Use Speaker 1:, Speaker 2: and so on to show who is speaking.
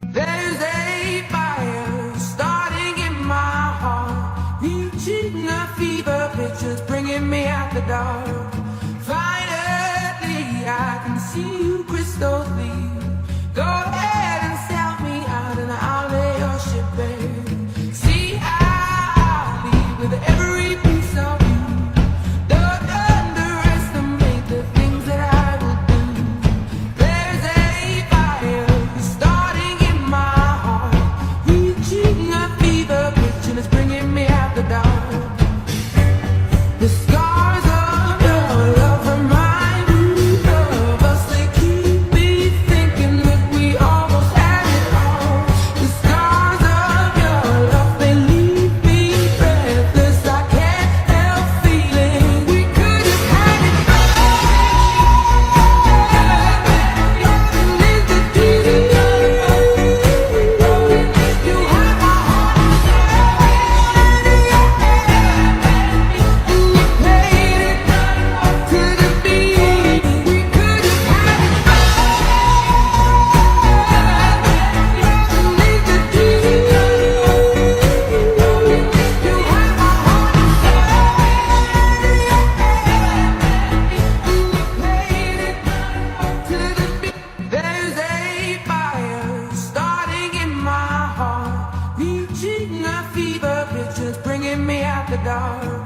Speaker 1: There's a fire starting in my heart, reaching a fever pitch, it's bringing me out the dark. Finally, I can see you crystal clear. Go ahead and sell me out and I'll lay your ship bare. See, I'll leave with every piece of you. Don't underestimate the things that I will do. There's a fire starting in my heart, reaching a fever pitch, and it's bringing me out the dark. The scars of your love remind me of us. They keep me thinking that we almost had it all. The scars of your love, they leave me breathless. I can't help feeling we could have had it There's a fire starting in my heart, reaching a fever pitch, it's bringing me out the dark.